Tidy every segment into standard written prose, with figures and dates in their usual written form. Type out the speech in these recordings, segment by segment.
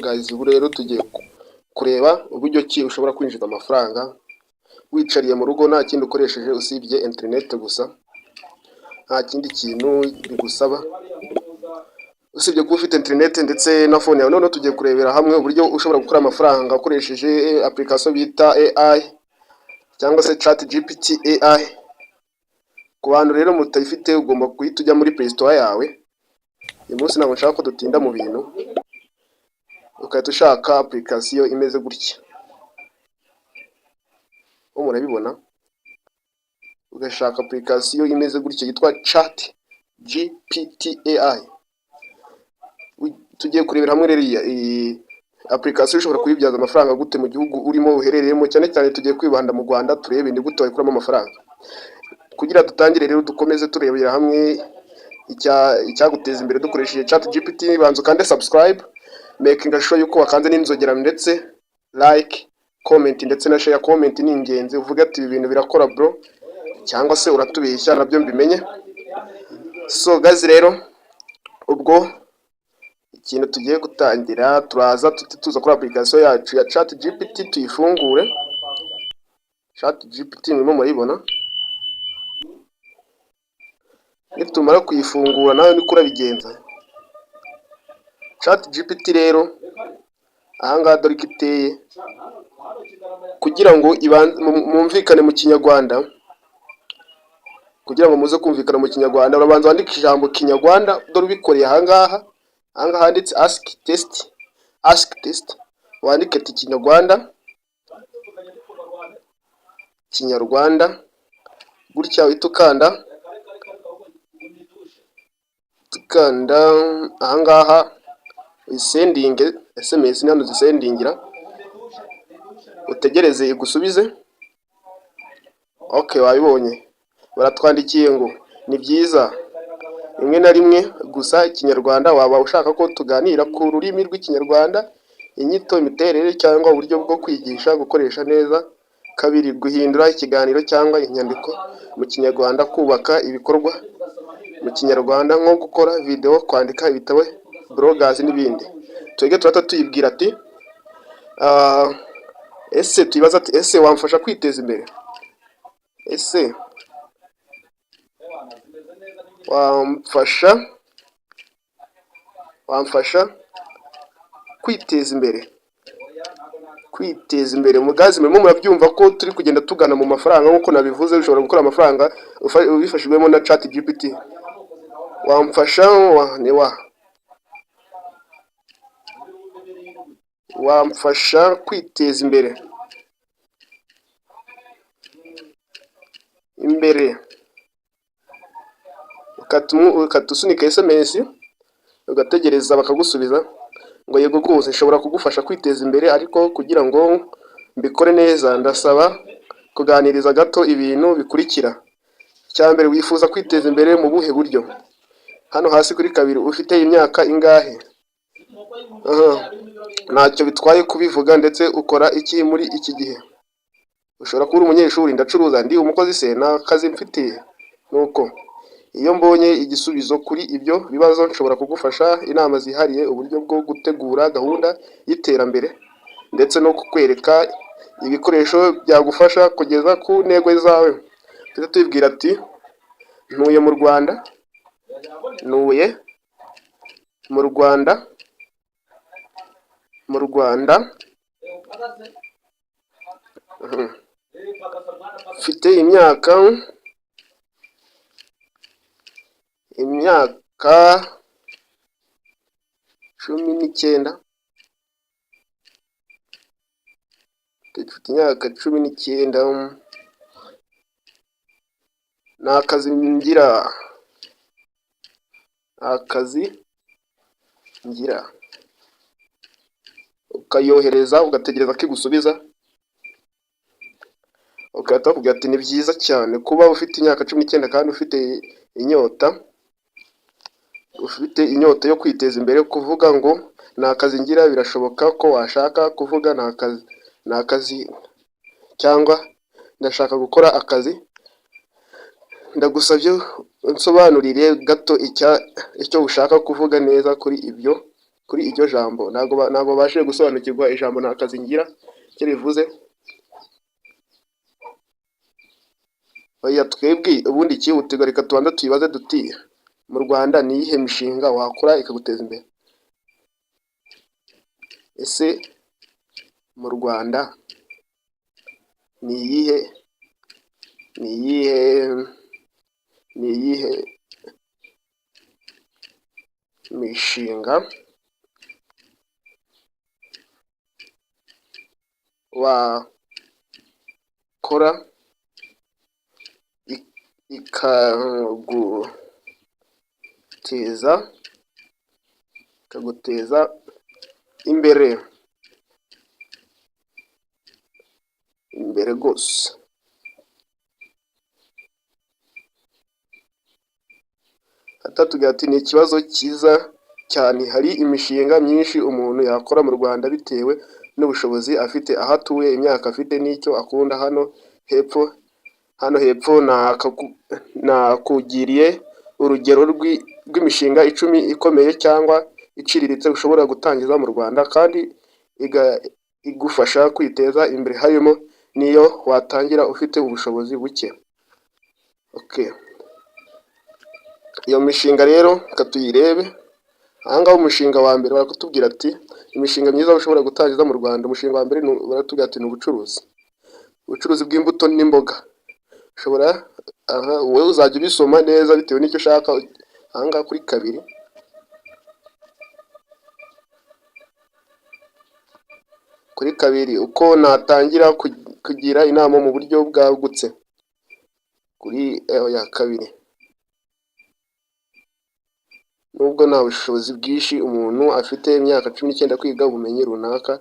guys, ubu rero tugiye kureba uburyo ki ushobora kwinjiza amafaranga wicariye mu rugo nta kindi ukoresheje usibye internet gusa, nta kindi kintu bigusaba usibye kuba ufite internet ndetse na phone yawe. None tugiye kurebera hamwe uburyo ushobora gukora amafaranga ukoresheje application bita AI cyangwa se ChatGPT AI. Ku bantu rero mutayifite ugomba guhita ujya muri Play Store yawe. Uyu munsi ntabwo nshaka ko dutinda mu bintu, ukahita ushaka application imeze gutya, murabibona, ugashaka application imeze gutya yitwa ChatGPT AI. Tugiye kurebera hamwe rero iyi application ushobora kuyibyaza amafaranga gute mu gihugu urimo uherereyemo, cyane cyane tugiye kwibanda mu Rwanda, turebe ni gute wakuramo amafaranga. Kugira dutangire rero dukomeze turebera hamwe icyaguteza imbere dukoresheje ChatGPT, banza ukande subscribe, making sure yuko wakanze n'inzogera ndetse like, comment ndetse na share. Comment ni ingenzi, uvuga ati ibi bintu birakora bro, cyangwa se uratubeshya, nabyo mbimenye. So guys, rero ubwo ikintu tugiye gutangira, turaza tuza kuri application yacu ya ChatGPT, tuyifungure. ChatGPT murimo murayibona, nitumara kuyifungura nawe niko urabigenza. ChatGPT rero ahangaha dore ko iteye, kugira ngo mwumvikane mu Kinyarwanda, kugira ngo muze kumvikana mu Kinyarwanda, urabanza wandika ijambo Kinyarwanda. Dore ubikoreye ahangaha handitse ask test, wandike ati Kinyarwanda gutya, uhita ukanda ahangaha uyisendinge SMS, hano zisendingira, utegereze igusubize. Okay, wabibonye baratwandikiye ngo ni byiza rimwe na rimwe gusa Ikinyarwanda, waba ushaka ko tuganira ku rurimi rw'Ikinyarwanda, inyito, imiterere cyangwa uburyo bwo kwigisha gukoresha neza. Kabiri, guhindura ikiganiro cyangwa inyandiko mu Kinyarwanda, kubaka ibikorwa mu Kinyarwanda nko gukora video, kwandika ibitabo, bloggers n'ibindi. Twege turata tuyibwira ati ese tuyibaza ati ese wamfasha kwiteza imbere, ese wamfasha kwiteza imbere. Mugazi murimo murabyumva ko turi kugenda tugana mu mafaranga nkuko nabivuze. Ushobora gukora amafaranga ubifashijwemo na ChatGPT. Wamfasha kwiteza imbere, ukatusunika SMS, ugategereza bakagusubiza ngo yego rwose nshobora kugufasha kwiteza imbere, ariko kugira ngo mbikore neza ndasaba kuganiriza gato ibintu bikurikira. Icyambere, wifuza kwiteza imbere mu buhe buryo? Hano hasi kuri kabiri, ufite imyaka ingahe? Ntacyo bitwaye kubivuga. Ndetse ukora iki muri iki gihe? Ushobora kuba uri umunyeshuri, ndacuruza, ndi umukozi se, nta kazi mfitiye. Nuko iyo mbonye igisubizo kuri ibyo bibazo nshobora kugufasha inama zihariye, uburyo bwo gutegura gahunda y'iterambere, ndetse no kukwereka ibikoresho byagufasha kugeza ku ntego zawe. Tujye tubibwira ati ntuye mu Rwanda, mfite imyaka 19. Nta kazi ngira. Ukayohereza, ugategereza ko igusubiza. Ukahita uvuga ati ni byiza cyane kuba ufite imyaka 19 kandi ufite inyota yo kwiteza imbere. Kuvuga ngo nta kazi ngira, birashoboka ko washaka kuvuga nta kazi cyangwa ndashaka gukora akazi. Ndagusabye unsobanurire gato icyo ushaka kuvuga neza kuri ibyo kuri iryo jambo. Ntabwo babashije gusobanukirwa ijambo nta kazi ngira icyo rivuze. Oya, twebwe ubundi icyihutirwa, reka tubanza tuyibaze duti mu Rwanda ni iyihe mishinga wakora ikaguteza imbere? Ese mu Rwanda ni iyihe mishinga wakora ikaguteza imbere rwose? Tugira ati ni ikibazo cyiza cyane. Hari imishinga myinshi umuntu yakora mu Rwanda bitewe n'ubushobozi afite, aho atuye, imyaka afite n'icyo akunda. Hano hepfo nakugiriye urugero rw'imishinga 10 ikomeye cyangwa iciriritse ushobora gutangiza mu Rwanda kandi igufasha kwiteza imbere, harimo n'iyo watangira ufite ubushobozi buke. Okay. Iyo mishinga rero reka tuyirebe. Aha ngaha umushinga wa mbere barakutubwira ati imishinga myiza ushobora gutangiza mu Rwanda. Umushinga wa mbere baratubwira ati ni ubucuruzi bw'imbuto n'imboga. Wowe uzajya ubisoma neza bitewe n'icyo ushaka. Aha ngaha kuri kabiri uko natangira kugira inama mu buryo bwagutse. Kuri kabiri, nubwo nta bushobozi bwinshi umuntu afite, imyaka 19 kwiga ubumenyi runaka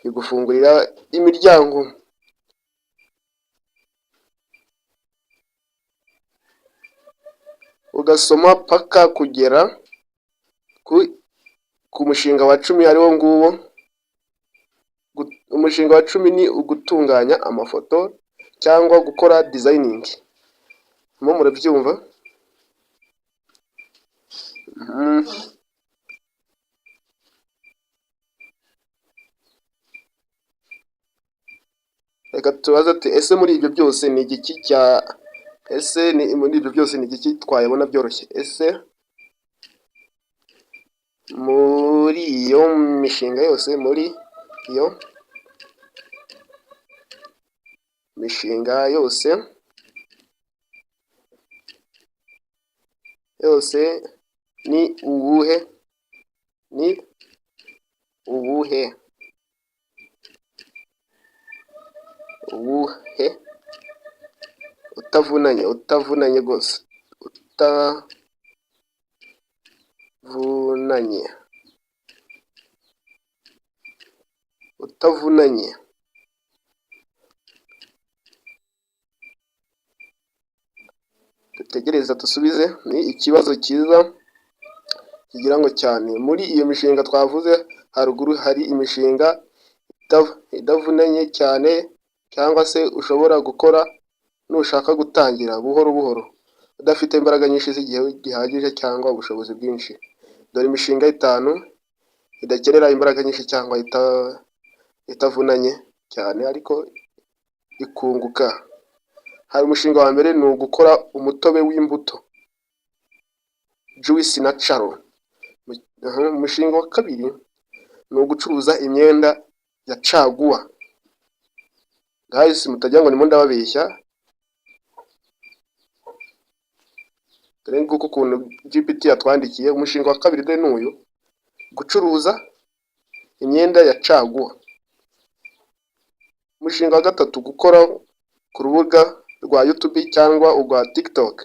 bigufungurira imiryango. Ugasoma paka kugera ku mushinga wa 10 ariwo nguwo. Umushinga wa 10 ni ugutunganya amafoto cyangwa gukora designing. Murabyumva? Reka tubaze ati ese muri ibyo byose ni igiki twayabona byoroshye? Ese muri iyo mishinga yose ni uwuhe utavunanye rwose, utavunanye. Dutegereza dusubize. Ni ikibazo cyiza kigira ngo cyane. Muri iyo mishinga twavuze haruguru hari imishinga idavunanye cyane, cyangwa se ushobora gukora nushaka gutangira buhoro buhoro udafite imbaraga nyinshi z'igihe gihagije cyangwa ubushobozi bwinshi. Dore imishinga 5 idakenera imbaraga nyinshi cyangwa itavunanye cyane ariko ikunguka. Hari umushinga wa mbere ni ugukora umutobe w'imbuto, juice natural. Umushinga wa kabiri ni ugucuruza imyenda ya caguwa. Guys, mutagira ngo ndimo ndababeshya. Dore nguko ukuntu GPT yatwandikiye. Umushinga wa kabiri ni uyu: gucuruza imyenda ya caguwa. Umushinga wa gatatu: gukora ku rubuga rwa YouTube cyangwa urwa TikTok.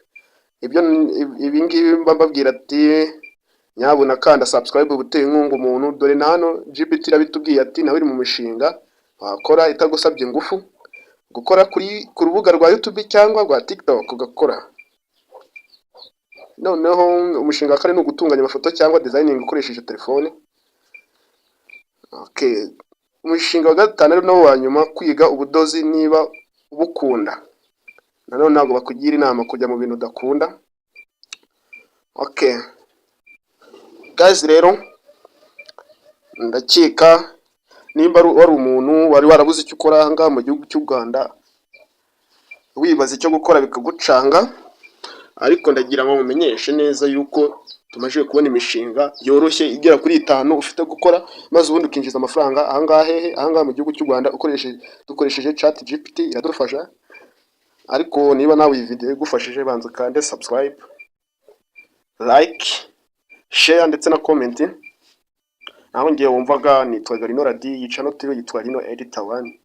Ibi ngibi mbabwira ati nyabuna kanda subscribe ubuteye inkunga umuntu. Dore na hano GPT irabitubwiye ati nawe uri mu mishinga wakora itagusabye ingufu, gukora ku rubuga rwa YouTube cyangwa rwa TikTok ugakora. Noneho umushinga wa kane ni ugutunganya amafoto cyangwa designing ukoresheje telefone. Okay. Umushinga wa gatanu ari nawo wa nyuma: kwiga ubudozi niba ubukunda. Nanone ntabwo bakugira inama kujya mu bintu udakunda. Okay guys, rero ndakeka nimba wari umuntu wari warabuze icyo ukora aha ngaha mu gihugu cy'u Rwanda, wibaza icyo gukora bikagucanga, ariko ndagira ngo mumenyeshe neza yuko tumaze kubona imishinga yoroshye igera kuri 5 ufite gukora, maze ubundi ukinjiza amafaranga aha ngaha mu gihugu cy'u Rwanda dukoresheje ChatGPT iradufasha. Ariko niba nawe iyi video igufashije, banza kandi subscribe, like, share ndetse na comment. Naho ngiye wumvaga nitwa Rino Radi, yica no tiro yitwa Rino Editor 1.